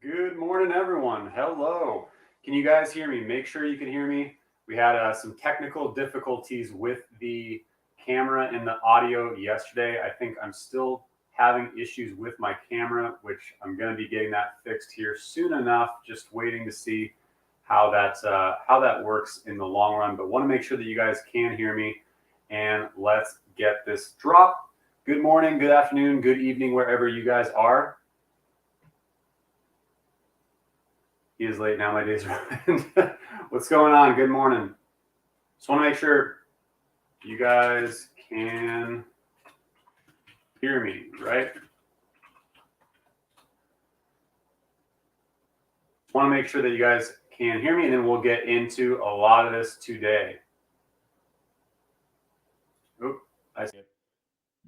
Good morning, everyone. Hello. Can you guys hear me? Make sure you can hear me. We had some technical difficulties with the camera and the audio yesterday. I think I'm still having issues with my camera, which I'm going to be getting that fixed here soon enough. Just waiting to see how that works in the long run. But want to make sure that you guys can hear me. And let's get this drop. Good morning, good afternoon, good evening, wherever you guys are. He is late now, my days are ruined. What's going on? Good morning. Just want to make sure you guys can hear me, right? Just want to make sure that you guys can hear me, and then we'll get into a lot of this today. Oop, I see it.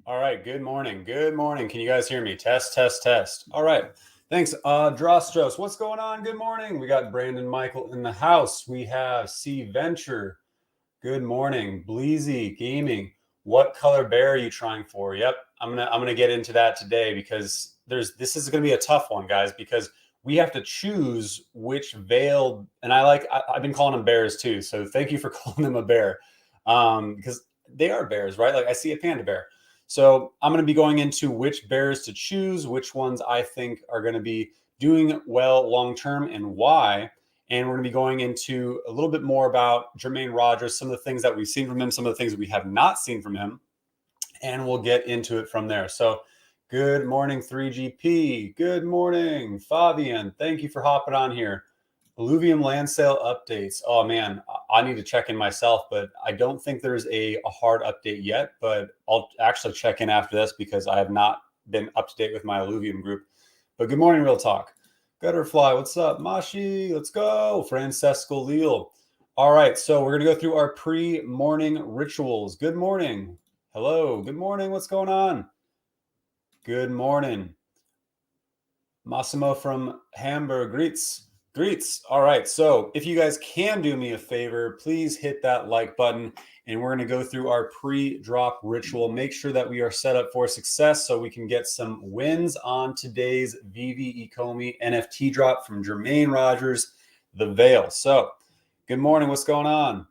All right, good morning. Good morning. Can you guys hear me? Test, test, test. All right. Thanks. Drostros, what's going on? Good morning. We got Brandon Michael in the house. We have C Venture. Good morning. Bleezy Gaming. What color bear are you trying for? Yep. I'm gonna get into that today because this is gonna be a tough one, guys, because we have to choose which veil, and I've been calling them bears too. So thank you for calling them a bear. Because they are bears, right? Like I see a panda bear. So I'm going to be going into which bears to choose, which ones I think are going to be doing well long term and why. And we're going to be going into a little bit more about Jermaine Rogers, some of the things that we've seen from him, some of the things that we have not seen from him, and we'll get into it from there. So good morning, 3GP. Good morning, Fabian. Thank you for hopping on here. Alluvium land sale updates. Oh man, I need to check in myself, but I don't think there's a hard update yet, but I'll actually check in after this because I have not been up to date with my Alluvium group. But good morning, Real Talk. Gutterfly, what's up? Mashi, let's go. Francesco Leal. All right, so we're going to go through our pre-morning rituals. Good morning. Hello, good morning. What's going on? Good morning. Massimo from Hamburg. Greets. All right. So if you guys can do me a favor, please hit that like button. And we're going to go through our pre-drop ritual. Make sure that we are set up for success so we can get some wins on today's Veve Ecomi NFT drop from Jermaine Rogers, the Veil. So good morning. What's going on?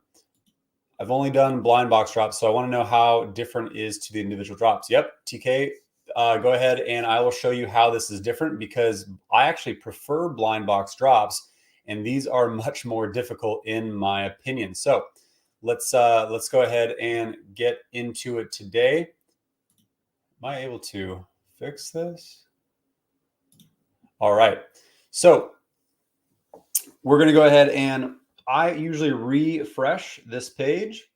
I've only done blind box drops, so I want to know how different it is to the individual drops. Yep, TK, go ahead and I will show you how this is different because I actually prefer blind box drops, and these are much more difficult in my opinion. So let's go ahead and get into it today. Am I able to fix this? All right. So we're going to go ahead and I usually refresh this page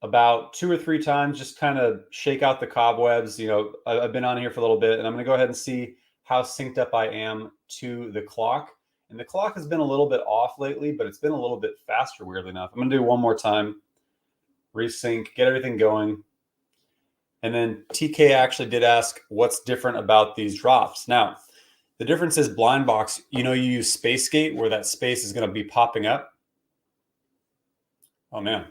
about 2 or 3 times, just kind of shake out the cobwebs. You know, I've been on here for a little bit, and I'm going to go ahead and see how synced up I am to the clock. And the clock has been a little bit off lately, but it's been a little bit faster, weirdly enough. I'm going to do one more time, resync, get everything going. And then TK actually did ask what's different about these drops. Now, the difference is blind box, you know, you use space gate where that space is going to be popping up. Oh man.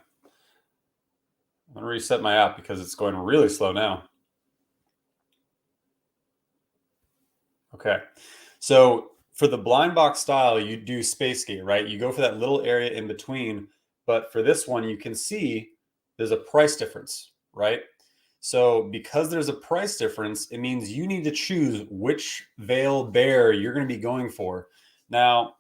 I'm going to reset my app because it's going really slow now. Okay. So for the blind box style, you do space gate, right? You go for that little area in between. But for this one, you can see there's a price difference, right? So because there's a price difference, it means you need to choose which veil bear you're going to be going for. Now,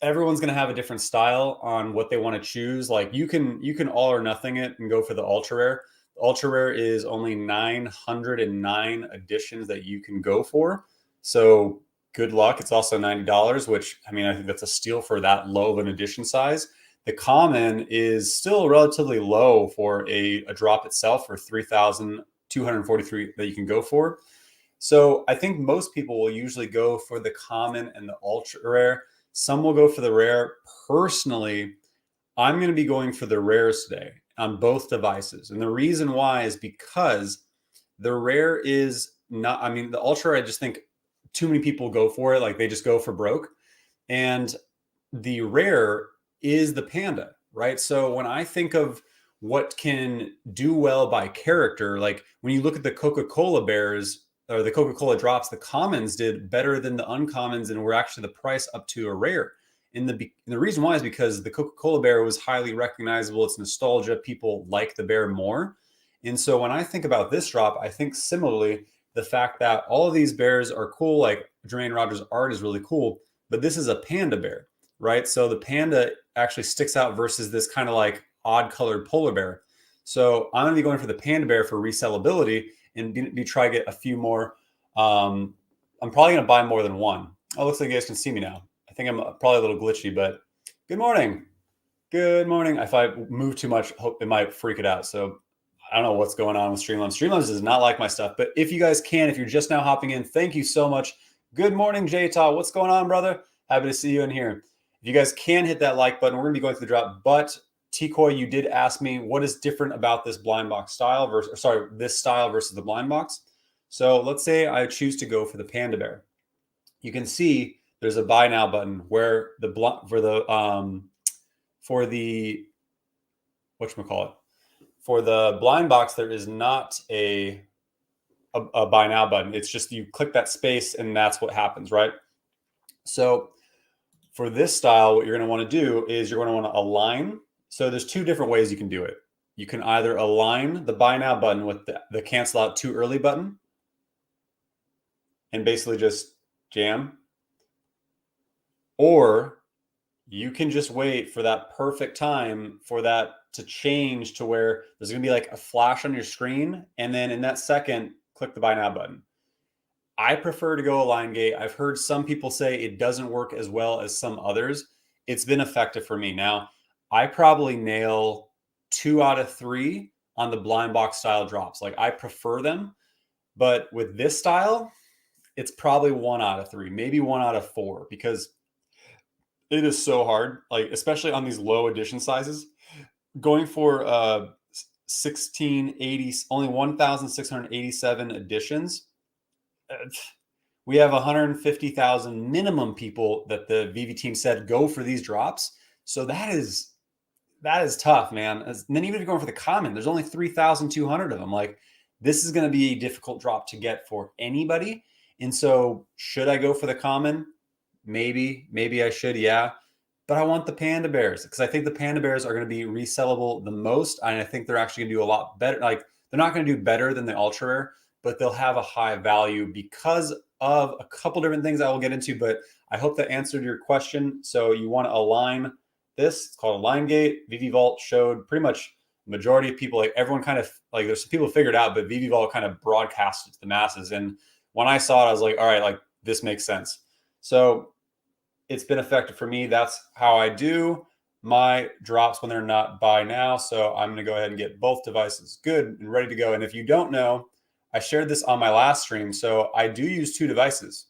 everyone's going to have a different style on what they want to choose. Like you can all or nothing it and go for the ultra rare. Ultra rare is only 909 editions that you can go for. So good luck. It's also $90, which I mean, I think that's a steal for that low of an edition size. The common is still relatively low for a drop itself for 3,243 that you can go for. So I think most people will usually go for the common and the ultra rare. Some will go for the rare. Personally, I'm going to be going for the rares today on both devices. And the reason why is because the rare is not, I mean, the ultra, I just think too many people go for it. Like they just go for broke. And the rare is the panda, right? So when I think of what can do well by character, like when you look at the Coca-Cola bears, or the Coca-Cola drops, the commons did better than the uncommons and were actually the price up to a rare. And the reason why is because the Coca-Cola bear was highly recognizable. It's nostalgia. People like the bear more. And so when I think about this drop, I think similarly, the fact that all of these bears are cool, like Jermaine Rogers' art is really cool, but this is a panda bear, right? So the panda actually sticks out versus this kind of like odd colored polar bear. So I'm going to be going for the panda bear for resellability and be try to get a few more. I'm probably going to buy more than one. Oh, looks like you guys can see me now. I think I'm probably a little glitchy, but good morning. Good morning. If I move too much, hope it might freak it out. So I don't know what's going on with Streamlabs. Streamlabs does not like my stuff, but if you guys can, if you're just now hopping in, thank you so much. Good morning, J-Taw. What's going on, brother? Happy to see you in here. If you guys can hit that like button, we're going to be going through the drop. But T-Coy, you did ask me what is different about this blind box style versus, sorry, this style versus the blind box. So let's say I choose to go for the panda bear. You can see there's a buy now button where the whatchamacallit, for the blind box, there is not a buy now button. It's just you click that space and that's what happens, right? So for this style, what you're going to want to do is you're going to want to align. So there's two different ways you can do it. You can either align the buy now button with the cancel out too early button and basically just jam, or you can just wait for that perfect time for that to change to where there's going to be like a flash on your screen. And then in that second, click the buy now button. I prefer to go align gate. I've heard some people say it doesn't work as well as some others. It's been effective for me. Now, I probably nail 2 out of 3 on the blind box style drops. Like I prefer them, but with this style, it's probably 1 out of 3, maybe 1 out of 4, because it is so hard, like especially on these low edition sizes. Going for 1680, only 1,687 editions. We have 150,000 minimum people that the Veve team said go for these drops. So that is tough, man. And then even if you're going for the common, there's only 3,200 of them. Like this is going to be a difficult drop to get for anybody. And so should I go for the common? Maybe I should, yeah. But I want the panda bears because I think the panda bears are going to be resellable the most. And I think they're actually going to do a lot better. Like they're not going to do better than the ultra rare, but they'll have a high value because of a couple different things I will get into. But I hope that answered your question. So you want to align this. It's called Align Gate. Veve Vault showed pretty much majority of people, like everyone kind of like there's some people figured out, but Veve Vault kind of broadcast it to the masses. And when I saw it, I was like, all right, like this makes sense. So it's been effective for me. That's how I do my drops when they're not buy now. So I'm going to go ahead and get both devices good and ready to go. And if you don't know, I shared this on my last stream. So I do use 2 devices.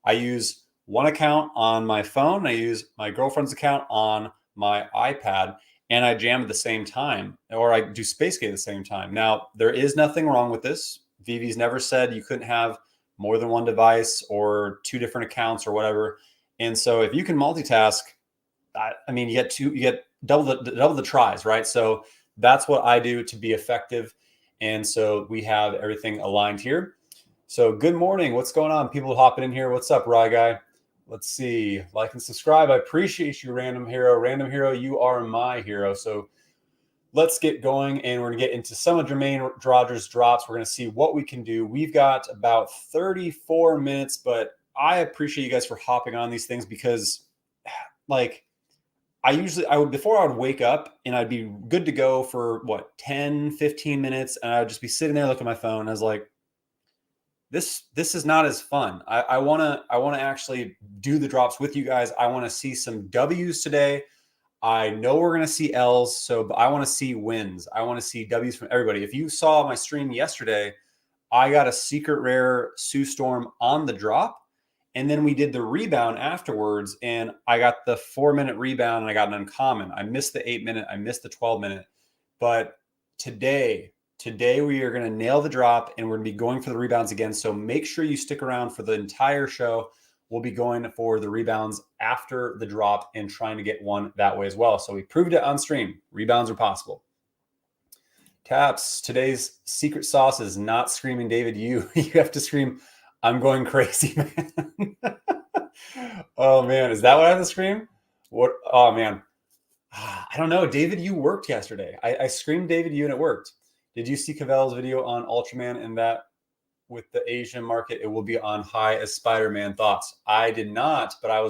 I use one account on my phone. I use my girlfriend's account on my iPad, and I jam at the same time, or I do Spacegate at the same time. Now, there is nothing wrong with this. Veve's never said you couldn't have more than one device or 2 different accounts or whatever. And so if you can multitask, I mean, you get double the tries, right? So that's what I do to be effective. And so we have everything aligned here. So good morning. What's going on? People hopping in here. What's up, Rye Guy? Let's see. Like and subscribe. I appreciate you, Random Hero. Random Hero, you are my hero. So let's get going, and we're going to get into some of Jermaine Rogers' drops. We're going to see what we can do. We've got about 34 minutes, but I appreciate you guys for hopping on these things because, like, before I would wake up and I'd be good to go for 10, 15 minutes, and I would just be sitting there looking at my phone. And I was like, this is not as fun. I want to actually do the drops with you guys. I want to see some W's today. I know we're going to see L's, so I want to see wins. I want to see W's from everybody. If you saw my stream yesterday, I got a secret rare Sue Storm on the drop, and then we did the rebound afterwards, and I got the 4-minute rebound, and I got an uncommon. I missed the 8-minute. I missed the 12-minute. But today we are going to nail the drop, and we're going to be going for the rebounds again. So make sure you stick around for the entire show. We'll be going for the rebounds after the drop and trying to get one that way as well. So we proved it on stream. Rebounds are possible. Taps, today's secret sauce is not screaming David you. You have to scream, I'm going crazy, man. Oh man, is that what I have to scream? What? Oh man. I don't know. David, you worked yesterday. I screamed David you and it worked. Did you see Cavell's video on Ultraman and that with the Asian market, it will be on high as Spider-Man thoughts? I did not, but I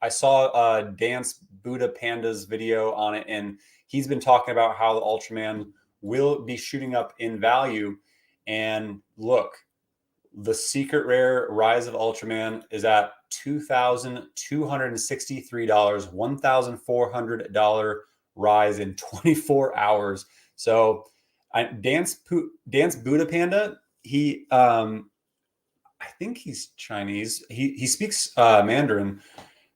saw Dance Buddha Panda's video on it, and he's been talking about how the Ultraman will be shooting up in value. And look, the secret rare Rise of Ultraman is at $2,263, $1,400 rise in 24 hours. So Dance Buddha Panda, I think he's Chinese. He speaks Mandarin,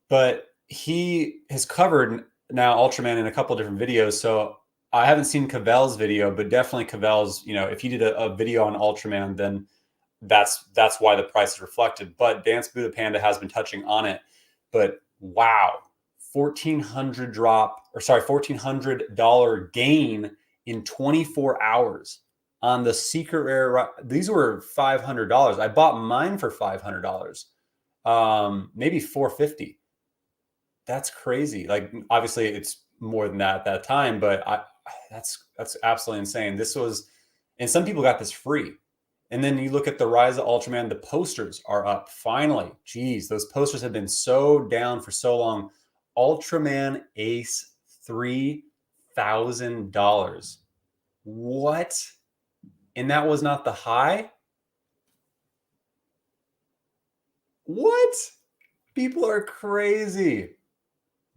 but he has covered now Ultraman in a couple different videos. So I haven't seen Cavell's video, but definitely Cavell's, if he did a video on Ultraman, then that's why the price is reflected. But Dance Buddha Panda has been touching on it. But wow, $1,400 gain in 24 hours on the secret rare. These were $500. I bought mine for $500, maybe $450. That's crazy. Like, obviously it's more than that at that time, but that's absolutely insane. And some people got this free. And then you look at the Rise of Ultraman, the posters are up finally. Geez, those posters have been so down for so long. Ultraman Ace, $3,000. What? And that was not the high? What? People are crazy.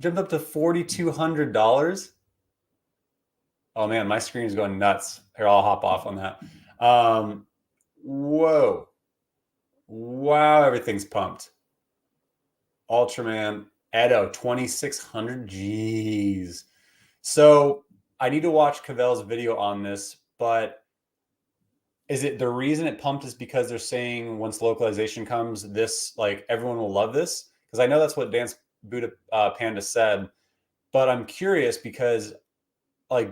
Jumped up to $4,200. Oh man, my screen is going nuts. Here, I'll hop off on that. Whoa. Wow, everything's pumped. Ultraman Edo, 2,600. Jeez. So I need to watch Cavell's video on this, but is it the reason it pumped is because they're saying once localization comes, this, like, everyone will love this? Because I know that's what Dance Buddha Panda said, but I'm curious because, like,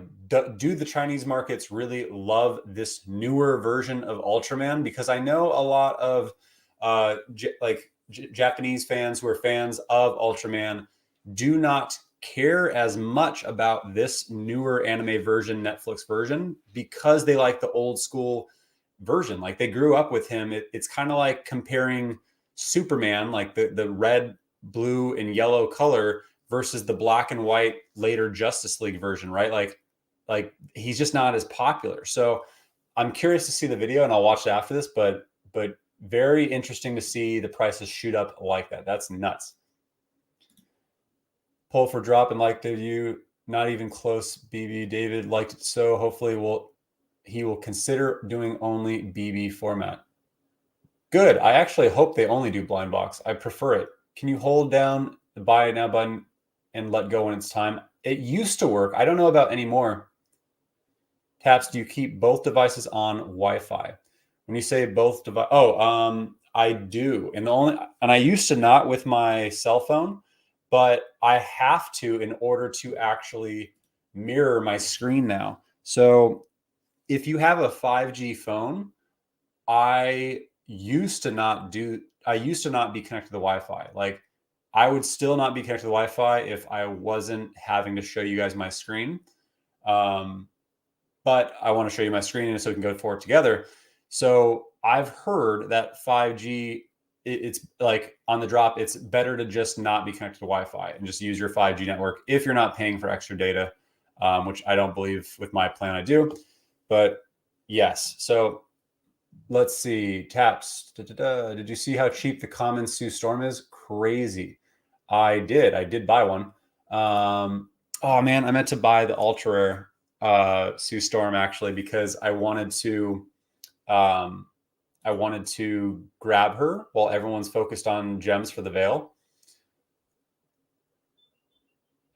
do the Chinese markets really love this newer version of Ultraman? Because I know a lot of Japanese fans who are fans of Ultraman do not care as much about this newer anime version, Netflix version, because they like the old school version. Like, they grew up with him. It's kind of like comparing Superman, like the red, blue, and yellow color versus the black and white later Justice League version, right? Like he's just not as popular. So I'm curious to see the video, and I'll watch it after this, but very interesting to see the prices shoot up like that. That's nuts. Pull for drop and liked it. You not even close. BB David liked it, so hopefully he will consider doing only BB format. Good. I actually hope they only do blind box. I prefer it. Can you hold down the buy it now button and let go when it's time? It used to work. I don't know about anymore. Taps, do you keep both devices on Wi-Fi? When you say both devices, I do. And I used to not with my cell phone, but I have to in order to actually mirror my screen now. So if you have a 5G phone, I used to not be connected to the Wi-Fi. Like, I would still not be connected to the Wi-Fi if I wasn't having to show you guys my screen. But I want to show you my screen so we can go forward together. So I've heard that 5G, it's like on the drop, it's better to just not be connected to Wi-Fi and just use your 5G network if you're not paying for extra data, which I don't believe with my plan I do. But yes, so let's see. Taps. Did you see how cheap the common Sue Storm is? Crazy. I did buy one. Oh man, I meant to buy the ultra rare Sue Storm actually because I wanted to grab her while everyone's focused on gems for the veil.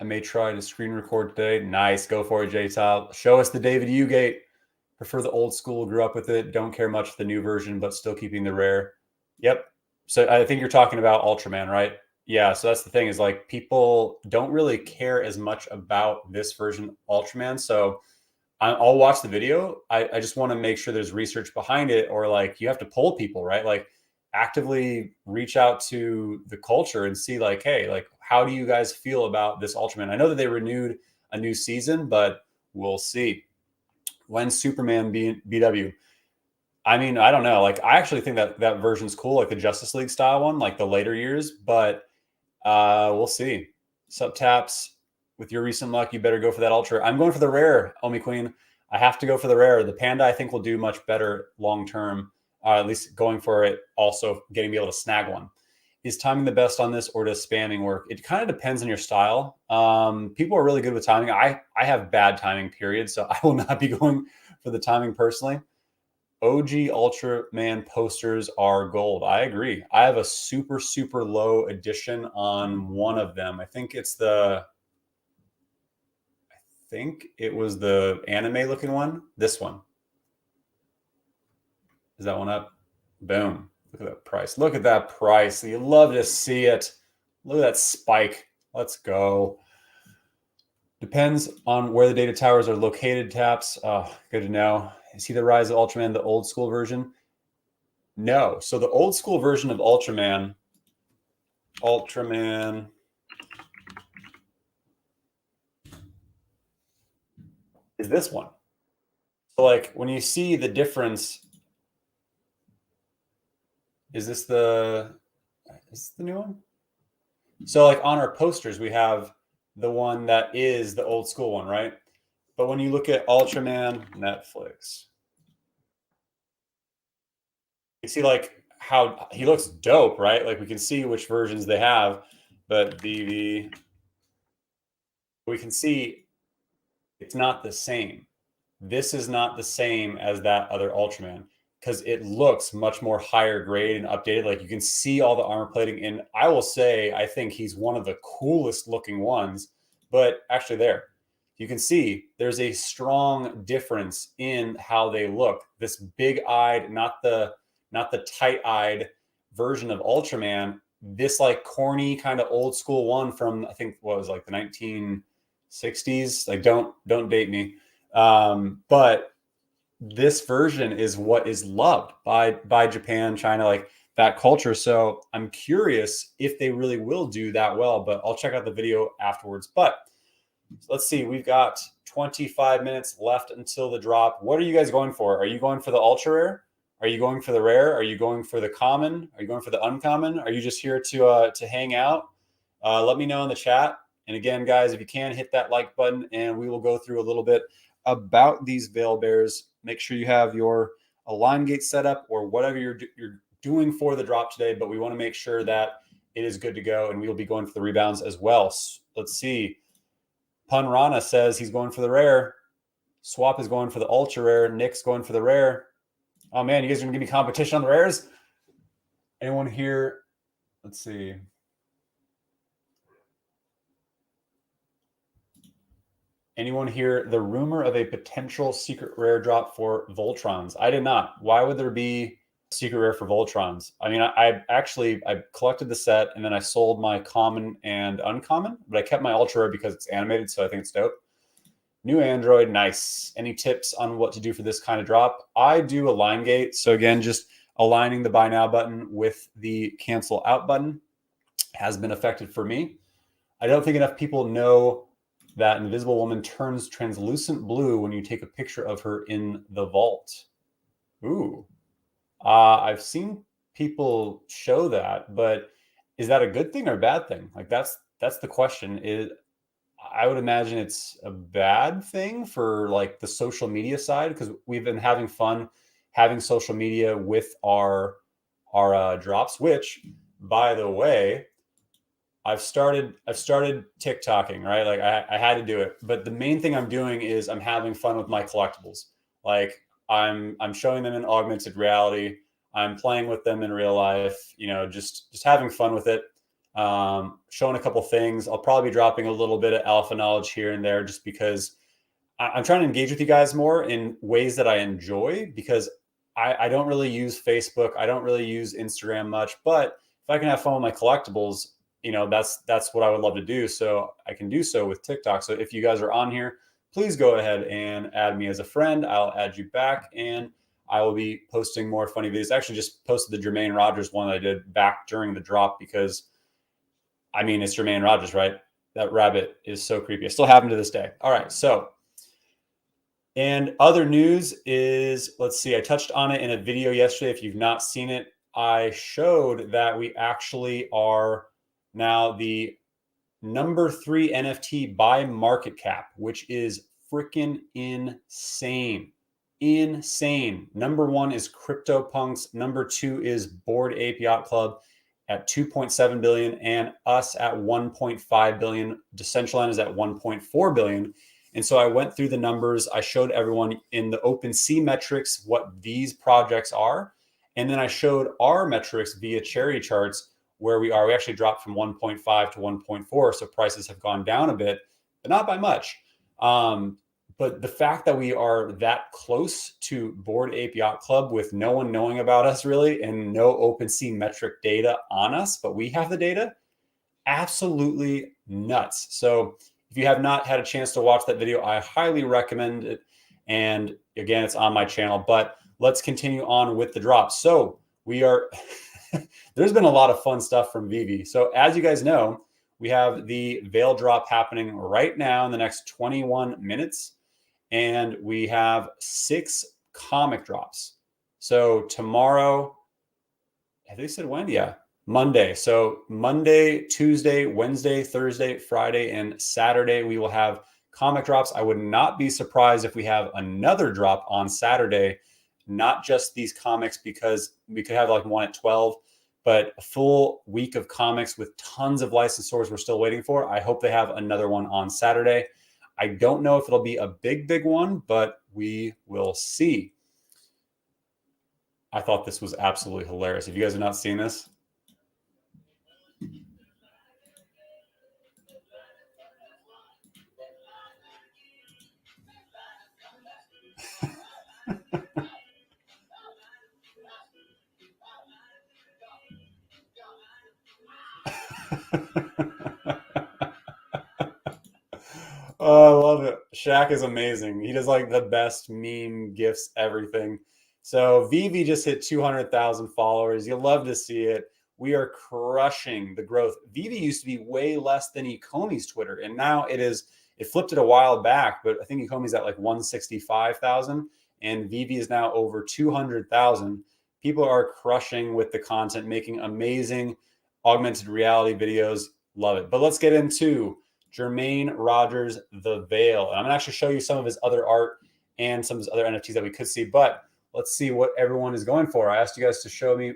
I may try to screen record today. Nice, go for it, J-Tile. Show us the David Ugate. Prefer the old school, grew up with it. Don't care much for the new version, but still keeping the rare. Yep. So I think you're talking about Ultraman, right? Yeah. So that's the thing is, like, people don't really care as much about this version Ultraman. So I'll watch the video. I just want to make sure there's research behind it, or like you have to poll people, right? Like actively reach out to the culture and see like, hey, like how do you guys feel about this Ultraman? I know that they renewed a new season, but we'll see. When Superman BW? I mean, I don't know. Like I actually think that that version's cool, like the Justice League style one, like the later years, but we'll see. Sup taps, with your recent luck, you better go for that ultra. I'm going for the rare, Omi Queen. I have to go for the rare. The panda, I think, will do much better long term. At least going for it, also getting me able to snag one. Is timing the best on this, or does spamming work? It kind of depends on your style. People are really good with timing. I have bad timing, period. So I will not be going for the timing personally. OG Ultraman posters are gold. I agree. I have a super, super low edition on one of them. I think it was the anime looking one. This one. Is that one up? Boom. Look at that price. Look at that price. You love to see it. Look at that spike. Let's go. Depends on where the data towers are located, Taps. Good to know. Is he the Rise of Ultraman, the old school version? No. So the old school version of Ultraman is this one. So like when you see the difference, is this the new one? So like on our posters, we have the one that is the old school one, right? But when you look at Ultraman Netflix, you see like how he looks dope, right? Like we can see which versions they have, but we can see it's not the same. This is not the same as that other Ultraman because it looks much more higher grade and updated. Like you can see all the armor plating. And I will say, I think he's one of the coolest looking ones. But actually, there you can see there's a strong difference in how they look. This big-eyed, not the tight-eyed version of Ultraman. This like corny kind of old school one from I think what was like the 1960s. Like don't date me. But this version is what is loved by Japan, China, like that culture. So I'm curious if they really will do that well, but I'll check out the video afterwards. But let's see, we've got 25 minutes left until the drop. What are you guys going for? Are you going for the ultra rare? Are you going for the rare? Are you going for the common? Are you going for the uncommon? Are you just here to hang out? Let me know in the chat. And again, guys, if you can, hit that like button, and we will go through a little bit about these veil bears. Make sure you have your align gate set up or whatever you're doing for the drop today, but we want to make sure that it is good to go, and we will be going for the rebounds as well. So let's see. Pun Rana says he's going for the rare. Swap is going for the ultra rare. Nick's going for the rare. Oh man, you guys are gonna give me competition on the rares? Anyone here? Let's see. Anyone hear the rumor of a potential secret rare drop for Voltrons? I did not. Why would there be a secret rare for Voltrons? I mean, I collected the set and then I sold my common and uncommon, but I kept my ultra rare because it's animated, so I think it's dope. New Android, nice. Any tips on what to do for this kind of drop? I do align gate. So again, just aligning the buy now button with the cancel out button has been effective for me. I don't think enough people know that Invisible Woman turns translucent blue when you take a picture of her in the vault. Ooh. I've seen people show that, but is that a good thing or a bad thing? Like that's the question. I would imagine it's a bad thing for like the social media side, because we've been having fun having social media with our drops, which by the way, I've started TikToking, right? Like I had to do it. But the main thing I'm doing is I'm having fun with my collectibles. Like I'm showing them in augmented reality. I'm playing with them in real life, just having fun with it. Showing a couple things. I'll probably be dropping a little bit of alpha knowledge here and there just because I'm trying to engage with you guys more in ways that I enjoy, because I don't really use Facebook. I don't really use Instagram much, but if I can have fun with my collectibles, that's what I would love to do. So I can do so with TikTok. So if you guys are on here, please go ahead and add me as a friend. I'll add you back, and I will be posting more funny videos. I actually just posted the Jermaine Rogers one that I did back during the drop because, I mean, it's Jermaine Rogers, right? That rabbit is so creepy. I still have him to this day. All right, so, and other news is, let's see, I touched on it in a video yesterday. If you've not seen it, I showed that we actually are now the number 3 NFT by market cap, which is freaking insane. Insane. Number 1 is CryptoPunks. Number 2 is Bored Ape Yacht Club at 2.7 billion, and us at 1.5 billion. Decentraland is at 1.4 billion. And so I went through the numbers. I showed everyone in the OpenSea metrics what these projects are. And then I showed our metrics via cherry charts where we are. We actually dropped from 1.5 to 1.4. So prices have gone down a bit, but not by much. But the fact that we are that close to Bored Ape Yacht Club with no one knowing about us really and no OpenSea metric data on us, but we have the data, absolutely nuts. So if you have not had a chance to watch that video, I highly recommend it. And again, it's on my channel, but let's continue on with the drop. So we are, there's been a lot of fun stuff from Veve. So as you guys know, we have the Veve Drop happening right now in the next 21 minutes. And we have 6 comic drops. So tomorrow, have they said when? Yeah, Monday. So Monday, Tuesday, Wednesday, Thursday, Friday, and Saturday, we will have comic drops. I would not be surprised if we have another drop on Saturday, not just these comics, because we could have like one at 12, but a full week of comics with tons of licensors we're still waiting for. I hope they have another one on Saturday. I don't know if it'll be a big one, but we will see. I thought this was absolutely hilarious. If you guys have not seen this, oh, I love it. Shaq is amazing. He does like the best meme, gifs, everything. So Veve just hit 200,000 followers. You'll love to see it. We are crushing the growth. Veve used to be way less than Ecomi's Twitter, and now it is. It flipped it a while back, but I think Ecomi's at like 165,000, and Veve is now over 200,000. People are crushing with the content, making amazing augmented reality videos. Love it. But let's get into Jermaine Rogers, the Veil. And I'm gonna actually show you some of his other art and some of his other NFTs that we could see, but let's see what everyone is going for. I asked you guys to show me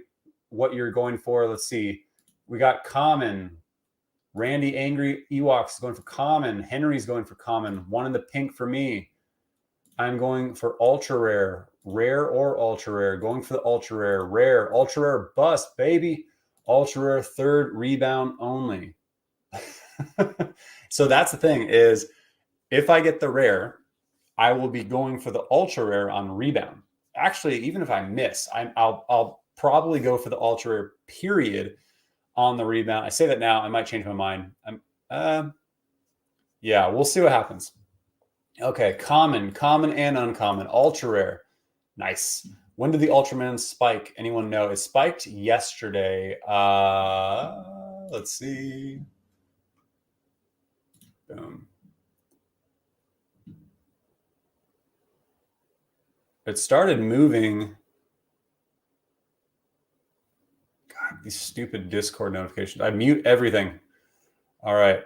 what you're going for. Let's see. We got Common. Randy Angry Ewoks is going for Common. Henry's going for Common. One in the pink for me. I'm going for Ultra Rare. Rare or Ultra Rare. Going for the Ultra Rare. Rare. Ultra Rare bust, baby. Ultra Rare third rebound only. So that's the thing is, if I get the rare, I will be going for the ultra rare on rebound. Actually, even if I miss, I'll probably go for the ultra rare period on the rebound. I say that now, I might change my mind. Yeah, we'll see what happens. Okay, common and uncommon, ultra rare. Nice. When did the Ultraman spike? Anyone know? It spiked yesterday. Let's see. Boom. It started moving. God, these stupid Discord notifications. I mute everything. All right.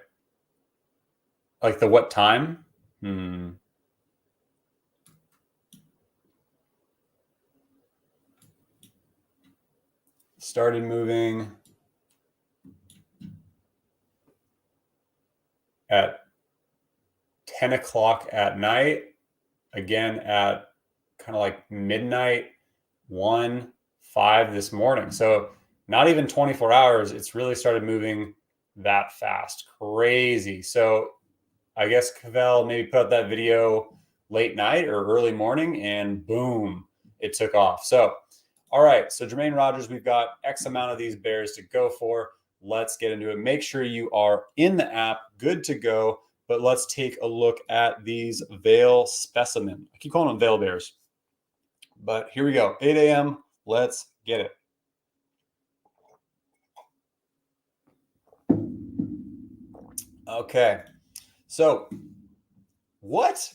Like the what time? Started moving at 10 o'clock at night. Again at kind of like midnight, 1, 5 this morning. So not even 24 hours. It's really started moving that fast. Crazy. So I guess Cavell maybe put out that video late night or early morning and boom, it took off. So, all right. So Jermaine Rogers, we've got X amount of these bears to go for. Let's get into it. Make sure you are in the app, good to go. but let's take a look at these Veve specimen. I keep calling them Veve bears, but here we go. 8 a.m. Let's get it. Okay. So what?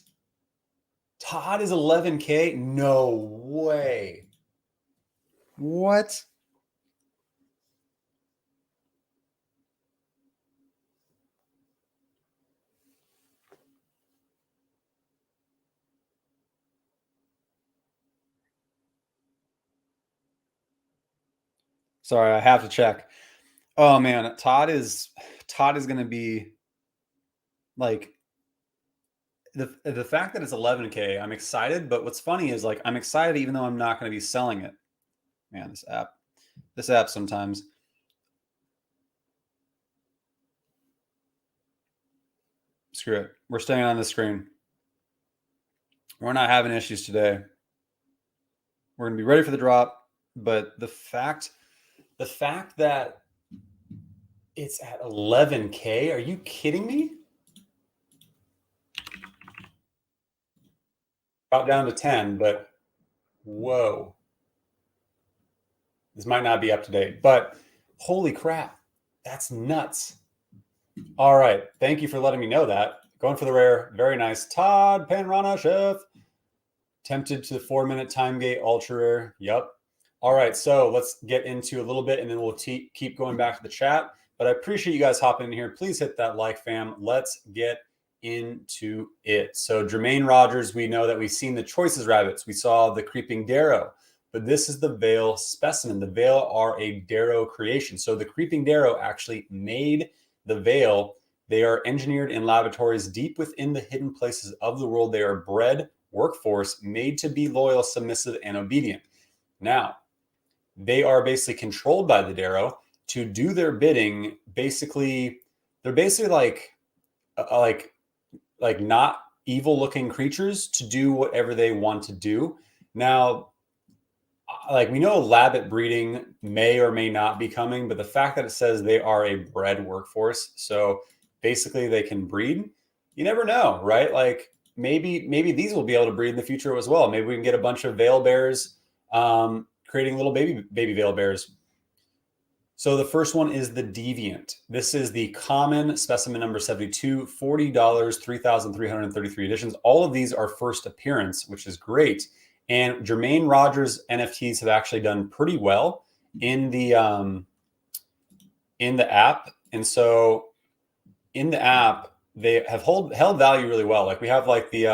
Todd is 11K? No way. What? Sorry, I have to check. Oh man, Todd is going to be like the fact that it's 11K. I'm excited, but what's funny is like I'm excited even though I'm not going to be selling it. Man, this app sometimes. Screw it. We're staying on the screen. We're not having issues today. We're going to be ready for the drop, but the fact that it's at 11K, are you kidding me? Got down to 10, but whoa. This might not be up to date, but holy crap. That's nuts. All right. Thank you for letting me know that. Going for the rare. Very nice. Todd Panrana, chef. Tempted to the 4-minute time gate ultra rare. Yep. All right. So let's get into a little bit and then we'll keep going back to the chat. But I appreciate you guys hopping in here. Please hit that like, fam. Let's get into it. So Jermaine Rogers, we know that we've seen the Choices rabbits. We saw the creeping Dero, but this is the Veve specimen. The Veve are a Dero creation. So the creeping Dero actually made the Veve. They are engineered in laboratories deep within the hidden places of the world. They are bred workforce made to be loyal, submissive, and obedient. Now, they are basically controlled by the Dero to do their bidding. Basically, they're basically like not evil looking creatures to do whatever they want to do. Now, like we know labbit breeding may or may not be coming, but the fact that it says they are a bred workforce, so basically they can breed, you never know, right? Like maybe these will be able to breed in the future as well. Maybe we can get a bunch of Veve bears creating little baby Veve bears. So the first one is the Deviant. This is the common specimen number 72, $40, 3,333 editions. All of these are first appearance, which is great. And Jermaine Rogers NFTs have actually done pretty well in the app. And so in the app, they have held value really well. Like we have like the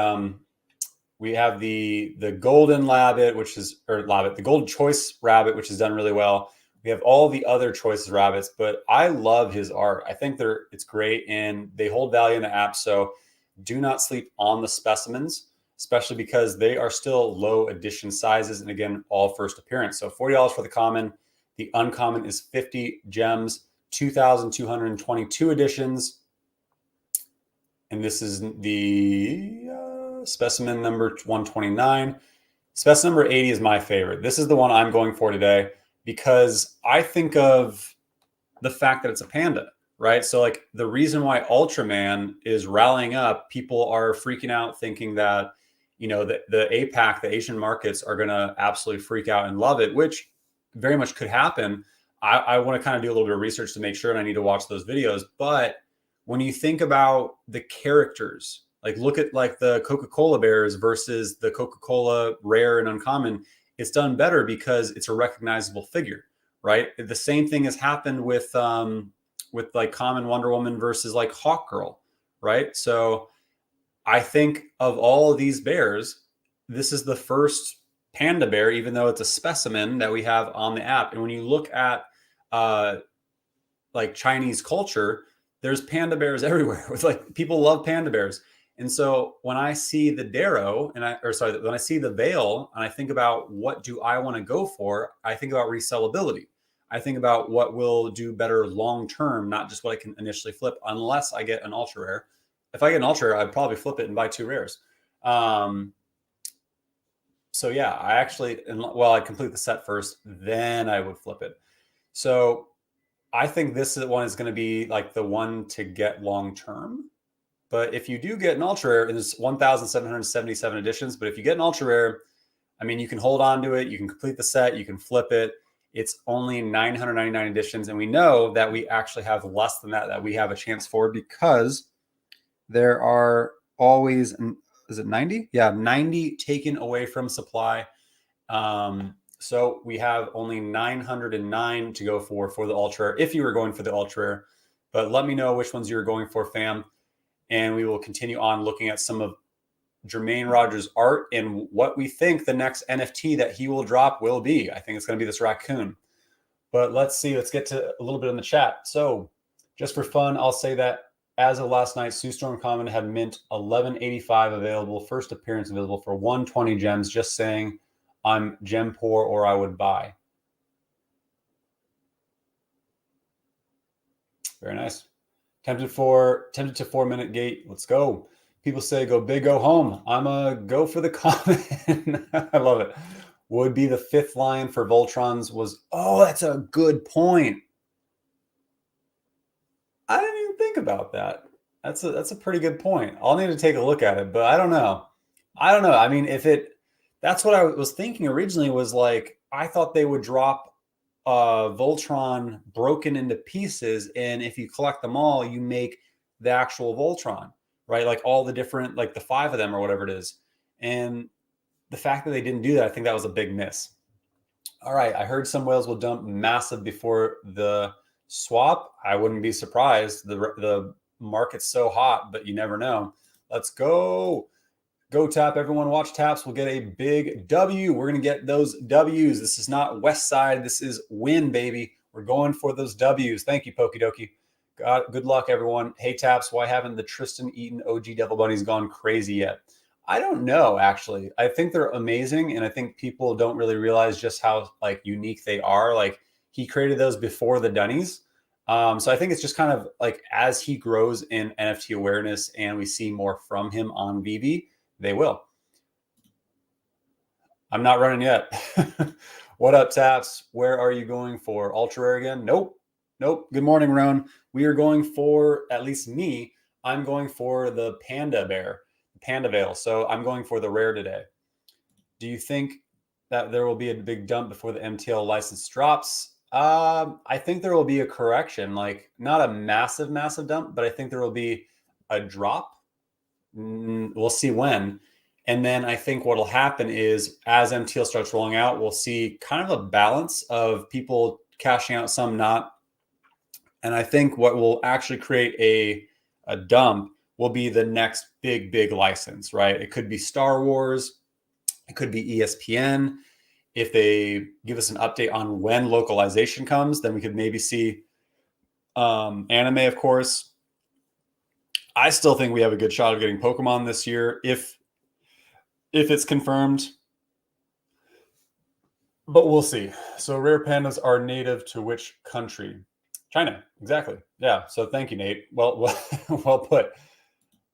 golden rabbit, the golden choice rabbit, which has done really well. We have all the other Choices rabbits, but I love his art. I think it's great and they hold value in the app. So do not sleep on the specimens, especially because they are still low edition sizes. And again, all first appearance. So $40 for the common. The uncommon is 50 gems, 2,222 editions. And this is the specimen number 129. Specimen number 80 is my favorite. This is the one I'm going for today because I think of the fact that it's a panda, right? So like the reason why Ultraman is rallying up, people are freaking out thinking that, you know, the APAC, the Asian markets are going to absolutely freak out and love it, which very much could happen. I want to kind of do a little bit of research to make sure, and I need to watch those videos. But when you think about the characters, like look at like the Coca-Cola bears versus the Coca-Cola rare and uncommon, it's done better because it's a recognizable figure, right? The same thing has happened with like common Wonder Woman versus like Hawk Girl, right? So I think of all of these bears, this is the first panda bear, even though it's a specimen that we have on the app. And when you look at like Chinese culture, there's panda bears everywhere. With like people love panda bears. And so when I see the Dero when I see the Veve and I think about what do I want to go for, I think about resellability. I think about what will do better long term, not just what I can initially flip, unless I get an ultra rare. If I get an ultra rare, I'd probably flip it and buy 2 rares. So yeah, I complete the set first, then I would flip it. So I think this one is going to be like the one to get long term. But if you do get an ultra rare, and there's 1,777 editions, but if you get an ultra rare, I mean, you can hold on to it, you can complete the set, you can flip it. It's only 999 editions. And we know that we actually have less than that we have a chance for, because there are always, is it 90? Yeah, 90 taken away from supply. So we have only 909 to go for the ultra rare, if you were going for the ultra rare. But let me know which ones you're going for, fam. And we will continue on looking at some of Jermaine Rogers' art and what we think the next NFT that he will drop will be. I think it's going to be this raccoon. But let's see. Let's get to a little bit in the chat. So just for fun, I'll say that as of last night, Sue Storm Common had mint 1185 available. First appearance available for 120 gems. Just saying I'm gem poor or I would buy. Very nice. Tempted to 4-minute gate. Let's go. People say go big, go home. I'm a go for the comment. I love it. Would be the fifth line for Voltrons was, oh, that's a good point. I didn't even think about that. That's a pretty good point. I'll need to take a look at it, but I don't know. I mean, that's what I was thinking originally, was like, I thought they would drop Voltron broken into pieces, and if you collect them all, you make the actual Voltron, right? Like all the different, like the 5 of them or whatever it is. And the fact that they didn't do that, I think that was a big miss. All right, I heard some whales will dump massive before the swap. I wouldn't be surprised. The market's so hot, but you never know. Let's go. Go Tap. Everyone watch Taps. We'll get a big W. We're going to get those W's. This is not West Side. This is win, baby. We're going for those W's. Thank you, Pokidoki. Good luck, everyone. Hey, Taps, why haven't the Tristan Eaton OG Devil Bunnies gone crazy yet? I don't know, actually. I think they're amazing, and I think people don't really realize just how like unique they are. Like, he created those before the Dunnies. So I think it's just kind of like as he grows in NFT awareness and we see more from him on Veve, they will. I'm not running yet. What up, Taps? Where are you going for? Ultra rare again? Nope. Good morning, Roan. We are going for, at least me, I'm going for the Panda Bear, Panda Veil. So I'm going for the rare today. Do you think that there will be a big dump before the MTL license drops? I think there will be a correction, like not a massive dump, but I think there will be a drop. We'll see when. And then I think what will happen is as MTL starts rolling out, we'll see kind of a balance of people cashing out, some not. And I think what will actually create a dump will be the next big license, right? It could be Star Wars. It could be ESPN. If they give us an update on when localization comes, then we could maybe see anime, of course. I still think we have a good shot of getting Pokemon this year if it's confirmed, but we'll see. So rare pandas are native to which country? China, exactly. Yeah. So thank you, Nate. Well put.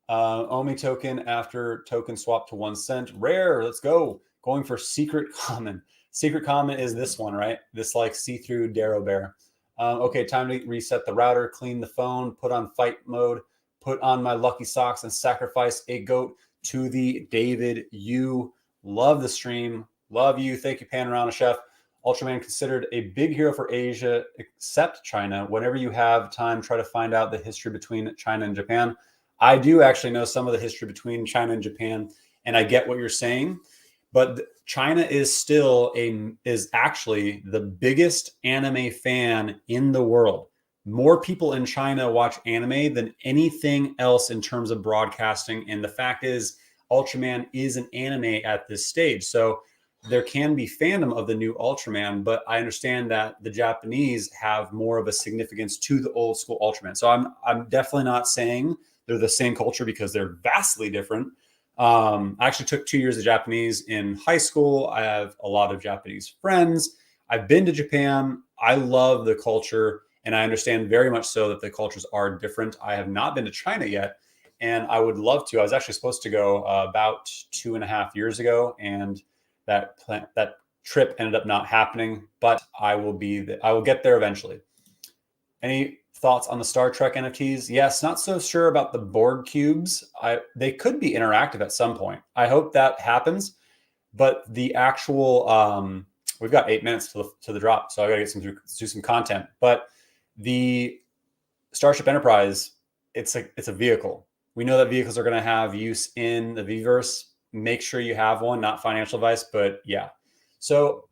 Omi token after token swap to 1 cent. Rare. Let's go. Going for secret common. Secret common is this one, right? This like see-through Dero bear. Okay, time to reset the router, clean the phone, put on fight mode, put on my lucky socks, and sacrifice a goat to the David. You love the stream. Love you. Thank you, Panorama Chef. Ultraman considered a big hero for Asia, except China. Whenever you have time, try to find out the history between China and Japan. I do actually know some of the history between China and Japan, and I get what you're saying. But China is actually the biggest anime fan in the world. More people in China watch anime than anything else in terms of broadcasting. And the fact is, Ultraman is an anime at this stage. So there can be fandom of the new Ultraman, but I understand that the Japanese have more of a significance to the old school Ultraman. So I'm definitely not saying they're the same culture, because they're vastly different. I actually took 2 years of Japanese in high school. I have a lot of Japanese friends. I've been to Japan. I love the culture, and I understand very much so that the cultures are different. I have not been to China yet, and I would love to. I was actually supposed to go about 2.5 years ago, and that trip ended up not happening. But I will get there eventually. Any thoughts on the Star Trek NFTs? Yes, not so sure about the Borg cubes. They could be interactive at some point. I hope that happens. But the actual, we've got 8 minutes to the drop, so I got to get do some content. But the Starship Enterprise, it's a vehicle. We know that vehicles are going to have use in the Vverse. Make sure you have one, not financial advice, but yeah. So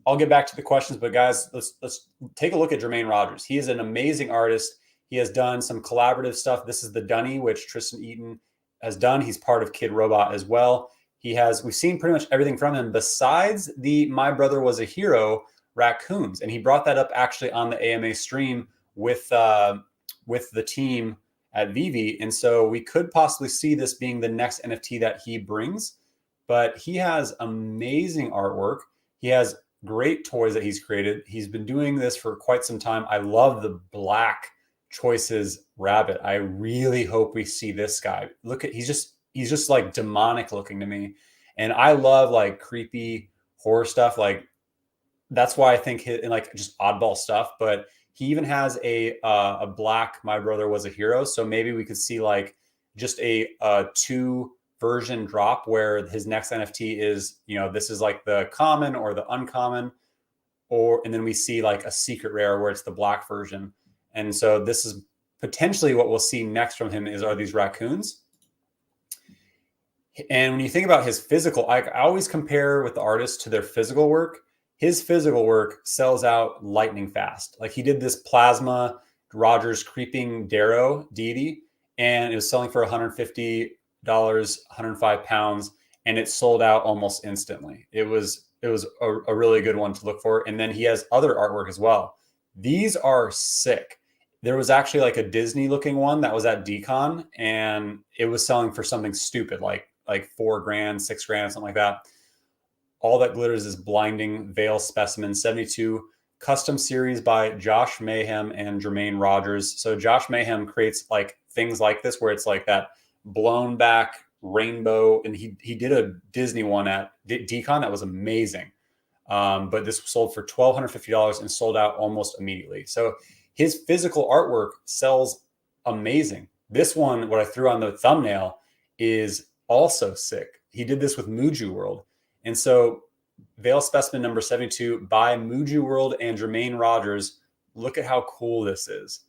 I'll get back to the questions, but guys, let's take a look at Jermaine Rogers. He is an amazing artist. He has done some collaborative stuff. This is the Dunny, which Tristan Eaton has done. He's part of Kid Robot as well. We've seen pretty much everything from him besides the My Brother Was a Hero raccoons. And he brought that up actually on the AMA stream with the team at Veve. And so we could possibly see this being the next NFT that he brings. But he has amazing artwork. He has great toys that he's created. He's been doing this for quite some time. I love the Black Choices rabbit. I really hope we see this guy. Look at, he's just like demonic looking to me. And I love like creepy horror stuff. Like that's why I think like just oddball stuff, but he even has a Black My Brother Was a Hero. So maybe we could see like just a 2 version drop where his next NFT is, this is like the common or the uncommon, and then we see like a secret rare where it's the black version. And so this is potentially what we'll see next from him are these raccoons. And when you think about his physical, I always compare with the artists to their physical work. His physical work sells out lightning fast. Like he did this Plasma Rogers Creeping Dero deity, and it was selling for $150, 105 pounds, and it sold out almost instantly. It was a really good one to look for. And then he has other artwork as well. These are sick. There was actually like a Disney looking one that was at Decon, and it was selling for something stupid, like $4 grand, $6 grand, something like that. All That Glitters is Blinding Veil Specimen 72, custom series by Josh Mayhem and Jermaine Rogers. So Josh Mayhem creates like things like this where it's like that blown back rainbow, and he did a Disney one at Decon that was amazing. But this sold for $1,250 and sold out almost immediately. So his physical artwork sells amazing. This one, what I threw on the thumbnail, is also sick. He did this with Muju World. And so Veil Specimen number 72 by Muju World and Jermaine Rogers. Look at how cool this is.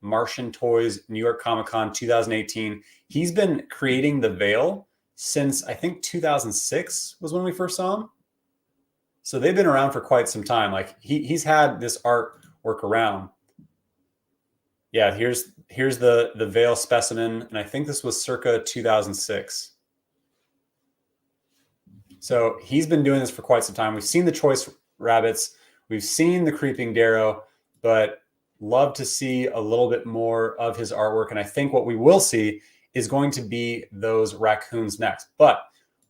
Martian Toys, New York Comic Con 2018. He's been creating the Veil since I think 2006 was when we first saw him. So they've been around for quite some time. Like he's had this artwork around. Yeah, here's the Veil Specimen, and I think this was circa 2006. So he's been doing this for quite some time. We've seen the Choice Rabbits, we've seen the Creeping Darrow, but love to see a little bit more of his artwork. And I think what we will see is going to be those raccoons next. But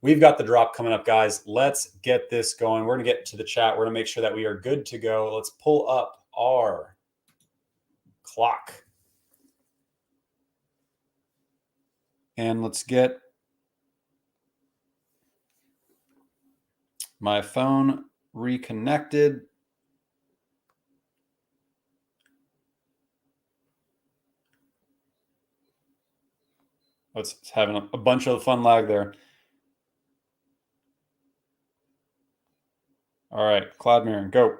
we've got the drop coming up, guys. Let's get this going. We're going to get to the chat. We're going to make sure that we are good to go. Let's pull up our clock. And let's get my phone reconnected. It's having a bunch of fun lag there. All right, cloud mirroring, go.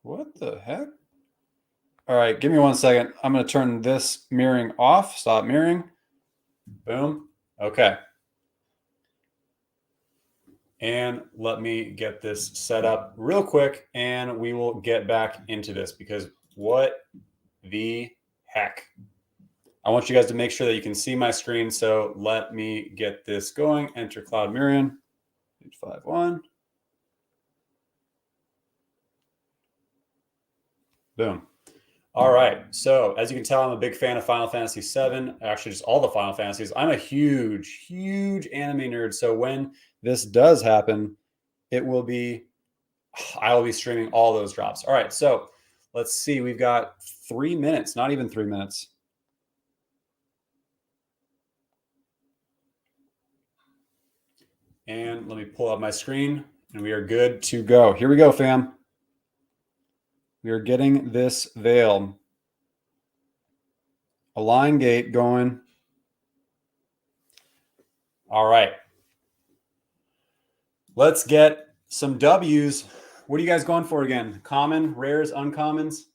What the heck? All right, give me 1 second. I'm going to turn this mirroring off. Stop mirroring. Boom. Okay. And let me get this set up real quick, and we will get back into this because what the heck? I want you guys to make sure that you can see my screen. So let me get this going. Enter Cloud Mirroring, page 5.1. Boom. All right. So as you can tell, I'm a big fan of Final Fantasy VII. Actually, just all the Final Fantasies. I'm a huge, huge anime nerd. So when this does happen, I will be streaming all those drops. All right. So let's see. We've got 3 minutes, not even 3 minutes. And let me pull up my screen, and we are good to go. Here we go, fam. We are getting this veil. A line gate going. All right. Let's get some W's. What are you guys going for again? Common, rares, uncommons?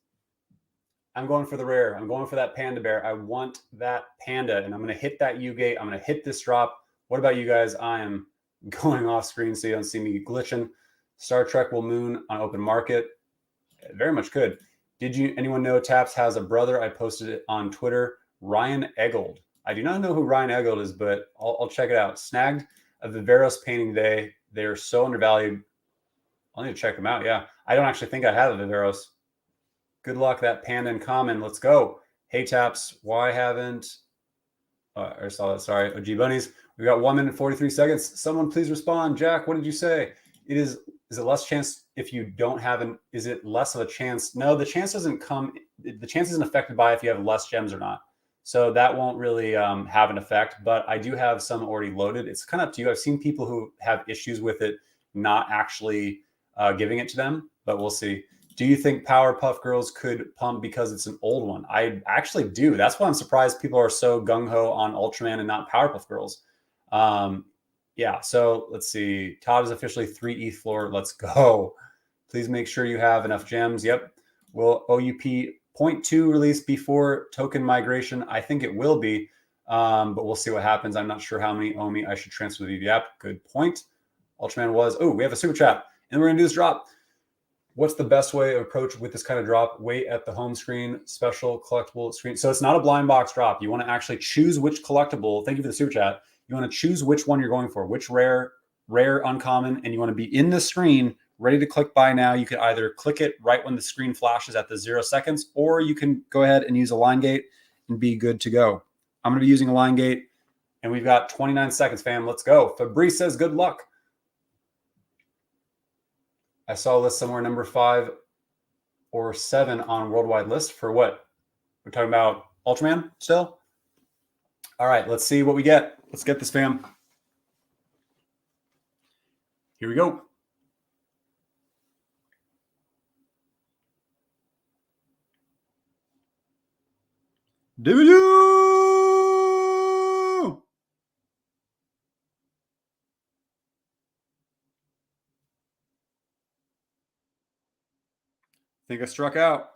I'm going for the rare. I'm going for that panda bear. I want that panda, and I'm going to hit that U gate. I'm going to hit this drop. What about you guys? I am going off screen so you don't see me glitching. Star Trek will moon on open market. Very much could. Anyone know Taps has a brother? I posted it on Twitter. Ryan Eggold. I do not know who Ryan Eggold is, but I'll check it out. Snagged a Viveros painting today. They're so undervalued. I'll need to check them out. Yeah. I don't actually think I have a Viveros. Good luck. That panda in common. Let's go. Hey, Taps. Why haven't... I saw that. Sorry. OG Bunnies. We got 1 minute 43 seconds. Someone please respond. Jack, what did you say? Is it less chance if you don't have an... Is it less of a chance? No, the chance doesn't come... The chance isn't affected by if you have less gems or not. So that won't really have an effect. But I do have some already loaded. It's kind of up to you. I've seen people who have issues with it not actually giving it to them, but we'll see. Do you think Powerpuff Girls could pump because it's an old one? I actually do. That's why I'm surprised people are so gung-ho on Ultraman and not Powerpuff Girls. Yeah, so let's see. Todd is officially 3 ETH floor. Let's go. Please make sure you have enough gems. Yep. Will OUP 0.2 release before token migration? I think it will be, but we'll see what happens. I'm not sure how many OMI I should transfer to the VV app. Good point. Ultraman was... Oh, we have a super chat, and we're going to do this drop. What's the best way of approach with this kind of drop? Wait at the home screen, special collectible screen. So it's not a blind box drop. You want to actually choose which collectible. Thank you for the super chat. You want to choose which one you're going for, which rare, uncommon, and you want to be in the screen, ready to click buy now. You can either click it right when the screen flashes at the 0 seconds, or you can go ahead and use a line gate and be good to go. I'm going to be using a line gate, and we've got 29 seconds, fam. Let's go. Fabrice says good luck. I saw a list somewhere number 5 or 7 on worldwide list for what? We're talking about Ultraman still? All right, let's see what we get. Let's get this, fam. Here we go. Do think I struck out.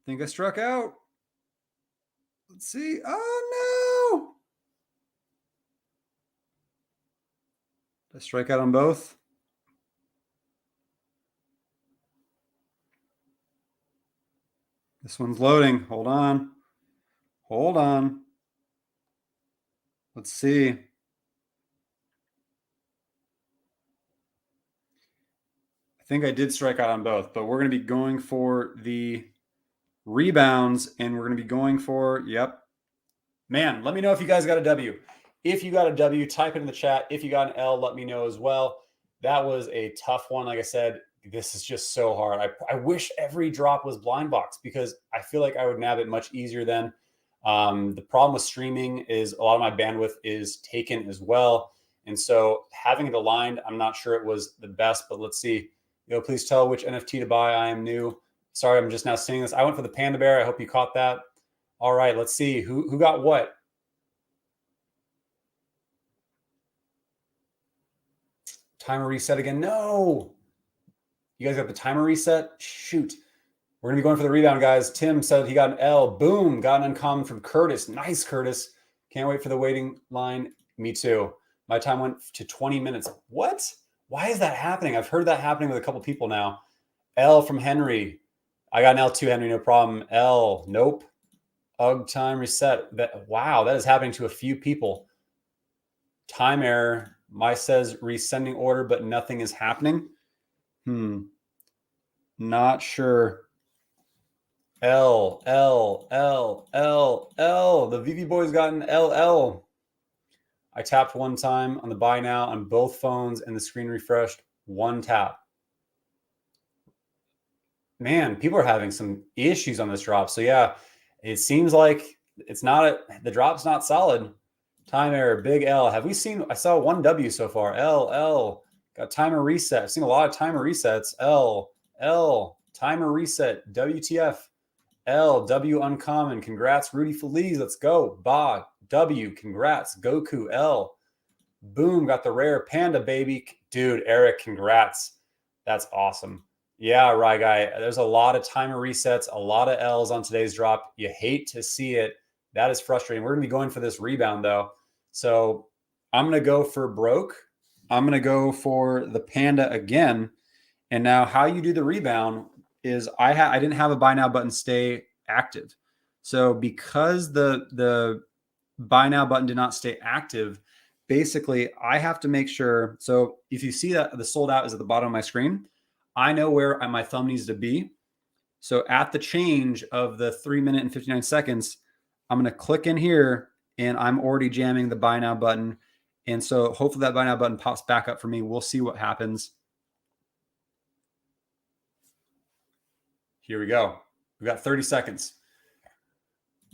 Think I struck out. Let's see. Oh, no. Did I strike out on both? This one's loading. Hold on. Hold on. Let's see. I think I did strike out on both, but we're going to be going for the rebounds, and we're going to be going for, yep. Man, let me know if you guys got a W. If you got a W, type it in the chat. If you got an L, let me know as well. That was a tough one. Like I said, this is just so hard. I wish every drop was blind box because I feel like I would nab it much easier then. The problem with streaming is a lot of my bandwidth is taken as well. And so having it aligned, I'm not sure it was the best, but let's see. Please tell which NFT to buy. I am new. Sorry, I'm just now seeing this. I went for the panda bear. I hope you caught that. All right, let's see. Who got what? Timer reset again. No. You guys got the timer reset? Shoot. We're going to be going for the rebound, guys. Tim said he got an L. Boom. Got an uncommon from Curtis. Nice, Curtis. Can't wait for the waiting line. Me too. My time went to 20 minutes. What? Why is that happening? I've heard that happening with a couple people now. L from Henry. I got an L too, Henry. No problem. L. Nope. UG time reset. Wow, that is happening to a few people. Time error. My says resending order, but nothing is happening. Not sure. L. The VV boys got an LL. I tapped one time on the buy now on both phones and the screen refreshed. One tap. Man, people are having some issues on this drop. So yeah, it seems like the drop's not solid. Time error, big L. Have we seen? I saw one W so far. L. Got timer reset. I've seen a lot of timer resets. L, timer reset. WTF. L, W uncommon. Congrats, Rudy Feliz. Let's go. Ba, W, congrats. Goku, L. Boom, got the rare panda, baby. Dude, Eric, congrats. That's awesome. Yeah, right, guy. There's a lot of timer resets, a lot of L's on today's drop. You hate to see it. That is frustrating. We're going to be going for this rebound, though. So I'm going to go for broke. I'm going to go for the panda again. And now how you do the rebound is I didn't have a buy now button stay active. So because the buy now button did not stay active, basically I have to make sure. So if you see that the sold out is at the bottom of my screen, I know where my thumb needs to be. So at the change of the 3 minute and 59 seconds, I'm going to click in here and I'm already jamming the buy now button. And so hopefully that buy now button pops back up for me. We'll see what happens. Here we go. We got 30 seconds.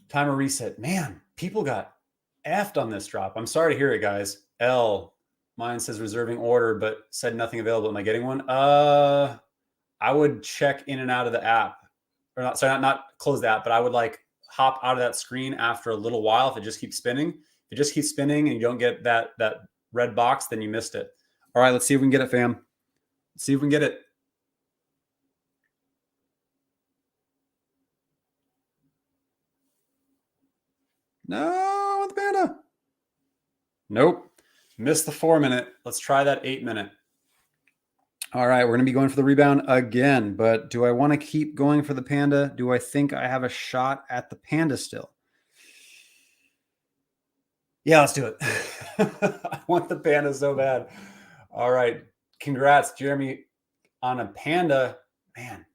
Timer reset. Man, people got effed on this drop. I'm sorry to hear it, guys. L, mine says reserving order, but said nothing available. Am I getting one? I would check in and out of the app, or not. Sorry, not close the app, but I would like hop out of that screen after a little while if it just keeps spinning. If it just keeps spinning and you don't get that red box, then you missed it. All right, let's see if we can get it, fam. Let's see if we can get it. No, the panda. Nope. Missed the 4 minute. Let's try that 8 minute. All right, we're going to be going for the rebound again, but do I want to keep going for the panda? Do I think I have a shot at the panda still? Yeah, let's do it. I want the panda so bad. All right. Congrats, Jeremy, on a panda. Man,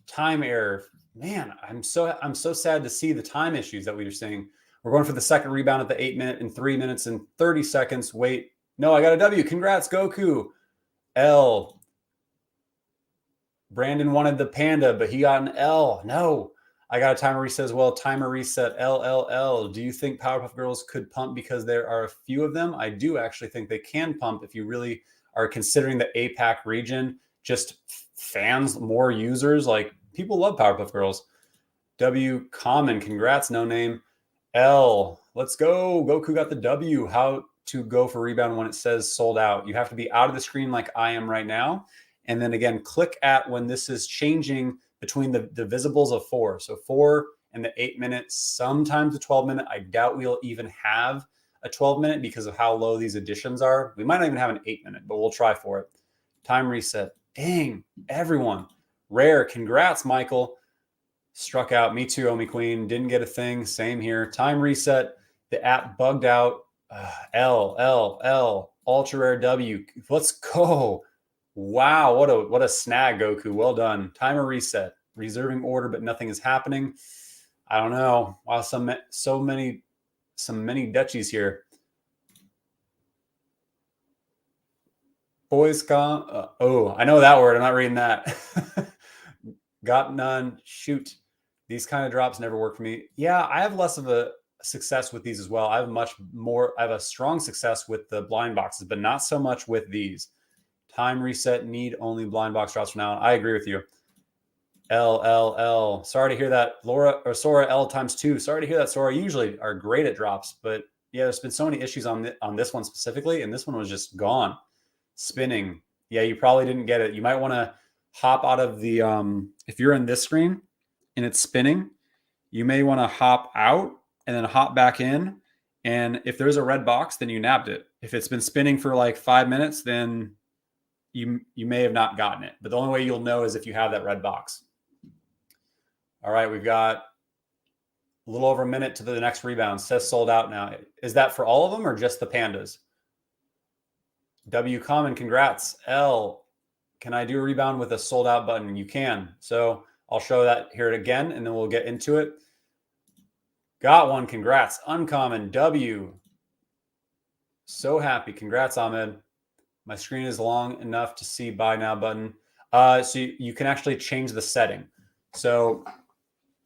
time error. Man, I'm so sad to see the time issues that we were seeing. We're going for the second rebound at the 8 minute and 3 minutes and 30 seconds. Wait, no, I got a W. Congrats, Goku. L. Brandon wanted the panda, but he got an L. No, I got a timer reset as well. Timer reset. LLL. Do you think Powerpuff Girls could pump because there are a few of them? I do actually think they can pump if you really are considering the APAC region. Just fans, more users. Like people love Powerpuff Girls. W common. Congrats, no name. L. Let's go. Goku got the W. How to go for rebound when it says sold out. You have to be out of the screen like I am right now. And then again, click at when this is changing between the visibles of 4. So 4 and the 8 minutes, sometimes the 12 minute. I doubt we'll even have a 12 minute because of how low these additions are. We might not even have an 8 minute, but we'll try for it. Time reset. Dang, everyone. Rare. Congrats, Michael. Struck out. Me too, Omi Queen. Didn't get a thing. Same here. Time reset. The app bugged out. L. Ultra rare W. Let's go. Wow, what a snag, Goku. Well done. Timer reset. Reserving order, but nothing is happening. I don't know. Wow, so many Dutchies here. Boys come. Oh, I know that word. I'm not reading that. Got none. Shoot. These kind of drops never work for me. Yeah, I have less of a success with these as well. I have a strong success with the blind boxes, but not so much with these. Time reset, need only blind box drops from now on. I agree with you. L. Sorry to hear that. Laura or Sora L times 2. Sorry to hear that, Sora. Usually are great at drops, but yeah, there's been so many issues on this one specifically, and this one was just gone. Spinning. Yeah, you probably didn't get it. You might want to hop out of the if you're in this screen and it's spinning, you may want to hop out and then hop back in. And if there's a red box, then you nabbed it. If it's been spinning for like 5 minutes, then you may have not gotten it. But the only way you'll know is if you have that red box. All right, we've got a little over a minute to the next rebound. Says sold out now. Is that for all of them or just the pandas? W common, congrats. L, can I do a rebound with a sold out button? You can. So I'll show that here again, and then we'll get into it. Got one, congrats. Uncommon, W. So happy. Congrats, Ahmed. My screen is long enough to see buy now button. So you can actually change the setting. So,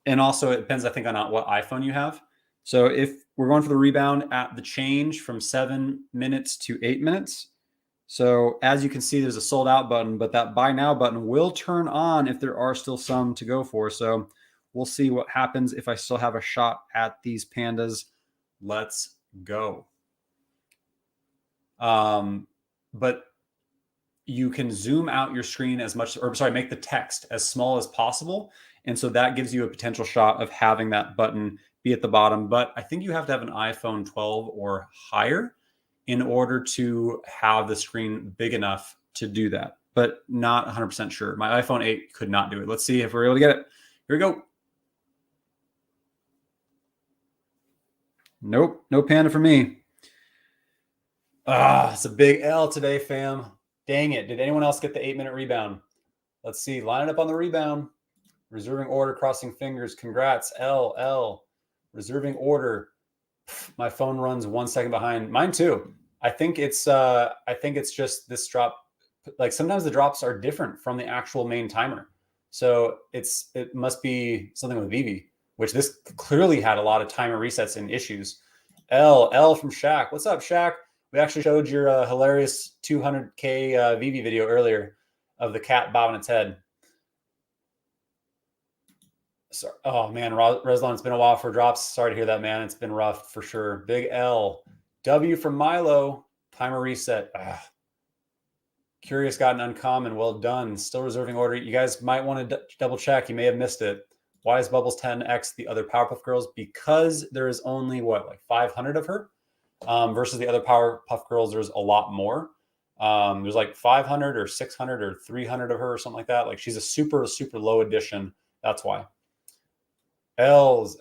and also it depends, I think, on what iPhone you have. So if we're going for the rebound at the change from 7 minutes to 8 minutes, So as you can see, there's a sold out button, but that buy now button will turn on if there are still some to go for. So we'll see what happens if I still have a shot at these pandas. Let's go. But you can zoom out your screen as much, or sorry, make the text as small as possible. And so that gives you a potential shot of having that button be at the bottom. But I think you have to have an iPhone 12 or higher in order to have the screen big enough to do that, but not 100% sure. My iPhone 8 could not do it. Let's see if we're able to get it. Here we go. Nope, no panda for me. It's a big L today, fam. Dang it. Did anyone else get the 8-minute rebound? Let's see. Line it up on the rebound. Reserving order, crossing fingers. Congrats. L. Reserving order. My phone runs 1 second behind. Mine too. I think it's just this drop. Like sometimes the drops are different from the actual main timer. So it must be something with Veve, which this clearly had a lot of timer resets and issues. L from Shaq. What's up, Shaq? We actually showed your hilarious 200K Veve video earlier of the cat bobbing its head. Sorry. Oh man, Reslan, it's been a while for drops. Sorry to hear that, man. It's been rough for sure. Big L. W from Milo. Timer reset. Curious got an uncommon. Well done. Still reserving order. You guys might want to double check. You may have missed it. Why is Bubbles 10x the other Powerpuff Girls? Because there is only like 500 of her versus the other Powerpuff Girls. There's a lot more. There's like 500 or 600 or 300 of her or something like that. Like she's a super, super low edition. That's why. L's.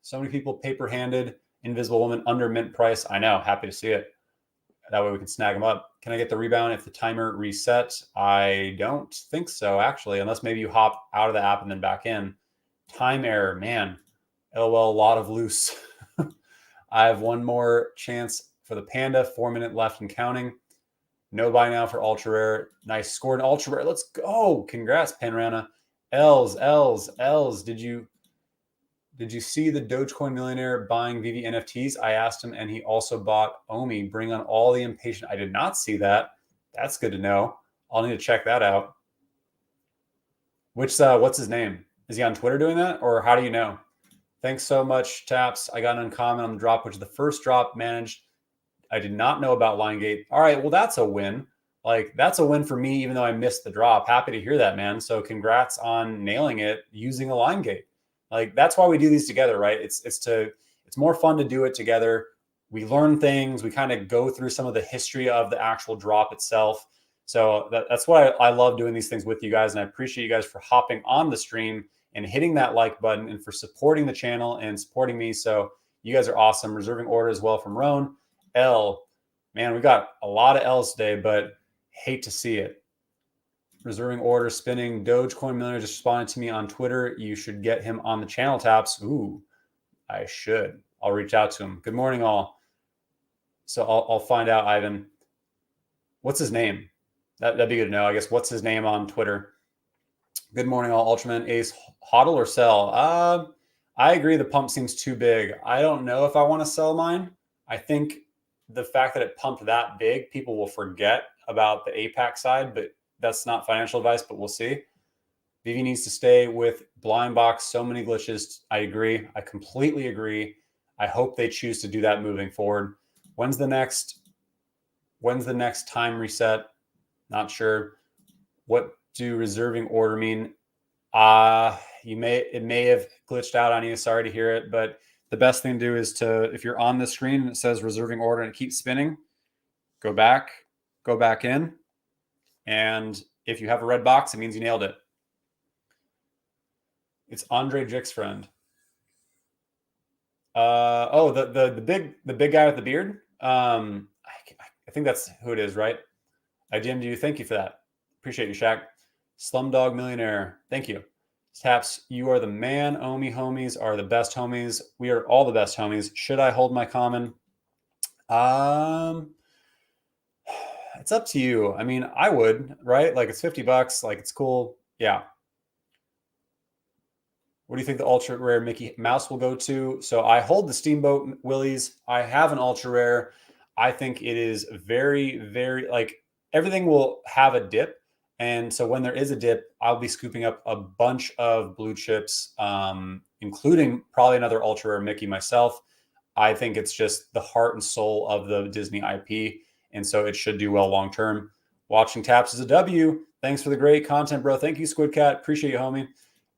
So many people paper-handed Invisible Woman under mint price. I know. Happy to see it. That way we can snag them up. Can I get the rebound if the timer resets? I don't think so, actually, unless maybe you hop out of the app and then back in. Time error, man. LOL, a lot of loose. I have one more chance for the panda. 4 minute left and counting. No buy now for ultra rare. Nice score in ultra rare. Let's go. Congrats, Panorama. L's. Did you see the Dogecoin millionaire buying Veve NFTs? I asked him, and he also bought Omi. Bring on all the impatient. I did not see that. That's good to know. I'll need to check that out. What's his name? Is he on Twitter doing that, or how do you know? Thanks so much, Taps. I got an uncommon on the drop, which is the first drop managed. I did not know about LineGate. All right, well, that's a win. Like, that's a win for me, even though I missed the drop. Happy to hear that, man. So congrats on nailing it using a LineGate. Like, that's why we do these together, right? It's more fun to do it together. We learn things. We kind of go through some of the history of the actual drop itself. So that's why I love doing these things with you guys. And I appreciate you guys for hopping on the stream and hitting that like button and for supporting the channel and supporting me. So you guys are awesome. Reserving order as well from Roan. L. Man, we got a lot of L's today, but hate to see it. Reserving order, spinning. Dogecoin millionaire just responded to me on Twitter. You should get him on the channel, Taps. Ooh, I should. I'll reach out to him. Good morning, all. So I'll find out, Ivan. What's his name? That'd be good to know. I guess what's his name on Twitter? Good morning, all. Ultraman Ace, hodl or sell? I agree. The pump seems too big. I don't know if I want to sell mine. I think the fact that it pumped that big, people will forget about the APAC side, but that's not financial advice, but we'll see. Veve needs to stay with Blinkbox. So many glitches. I agree. I completely agree. I hope they choose to do that moving forward. When's the next time reset? Not sure. What do reserving order mean? It may have glitched out on you. Sorry to hear it, but the best thing to do is if you're on the screen and it says reserving order and it keeps spinning, go back in. And if you have a red box, it means you nailed it. It's Andre Jick's friend. The big guy with the beard. I think that's who it is, right? I DM'd you. Thank you for that. Appreciate you, Shaq. Slumdog Millionaire. Thank you. Taps, you are the man. Omi homies are the best homies. We are all the best homies. Should I hold my common? It's up to you. I mean, I would, right? Like, it's $50. Like, it's cool. Yeah. What do you think the ultra rare Mickey Mouse will go to? So I hold the Steamboat Willies. I have an ultra rare. I think it is very, very like everything will have a dip. And so when there is a dip, I'll be scooping up a bunch of blue chips, including probably another ultra rare Mickey myself. I think it's just the heart and soul of the Disney IP. And so it should do well long term. Watching Taps is a W. Thanks for the great content, bro. Thank you, Squid Cat. Appreciate you, homie.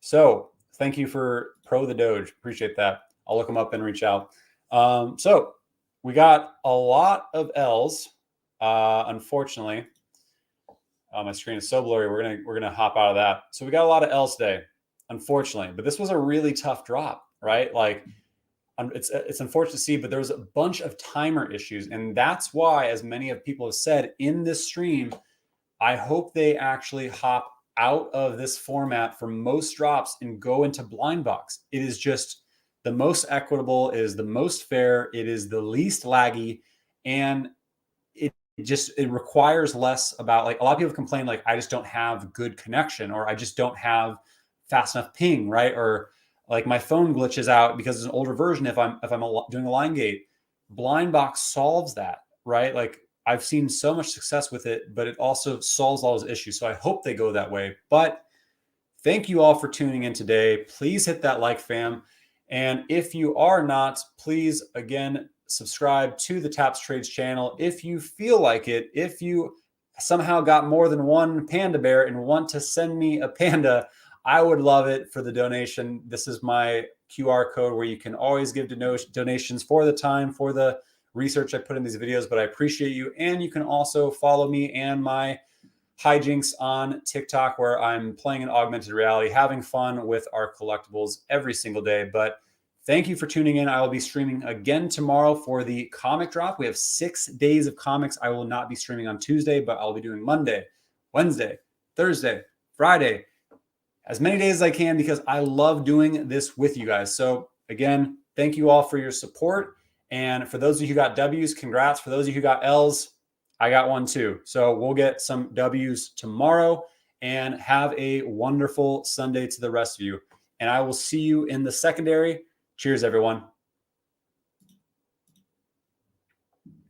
So thank you for Pro the Doge. Appreciate that. I'll look them up and reach out. So we got a lot of L's. Unfortunately, my screen is so blurry. We're gonna hop out of that. So we got a lot of L's today, unfortunately. But this was a really tough drop, right? Like it's unfortunate to see, but there was a bunch of timer issues, and that's why, as many of people have said in this stream, I hope they actually hop out of this format for most drops and go into Blinkbox. It is just the most equitable, it is the most fair, it is the least laggy, and it requires less about, like, a lot of people complain like I just don't have good connection, or I just don't have fast enough ping, right? Or like my phone glitches out because it's an older version if I'm doing a line gate. Blinkbox solves that, right? Like I've seen so much success with it, but it also solves all those issues. So I hope they go that way. But thank you all for tuning in today. Please hit that like, fam. And if you are not, please again subscribe to the TapsTrades channel if you feel like it. If you somehow got more than one panda bear and want to send me a panda, I would love it for the donation. This is my QR code where you can always give donations for the time, for the research I put in these videos, but I appreciate you. And you can also follow me and my hijinks on TikTok, where I'm playing in augmented reality, having fun with our collectibles every single day. But thank you for tuning in. I will be streaming again tomorrow for the comic drop. We have 6 days of comics. I will not be streaming on Tuesday, but I'll be doing Monday, Wednesday, Thursday, Friday, as many days as I can, because I love doing this with you guys. So again, thank you all for your support. And for those of you who got W's, congrats. For those of you who got L's, I got one too. So we'll get some W's tomorrow, and have a wonderful Sunday to the rest of you. And I will see you in the secondary. Cheers, everyone.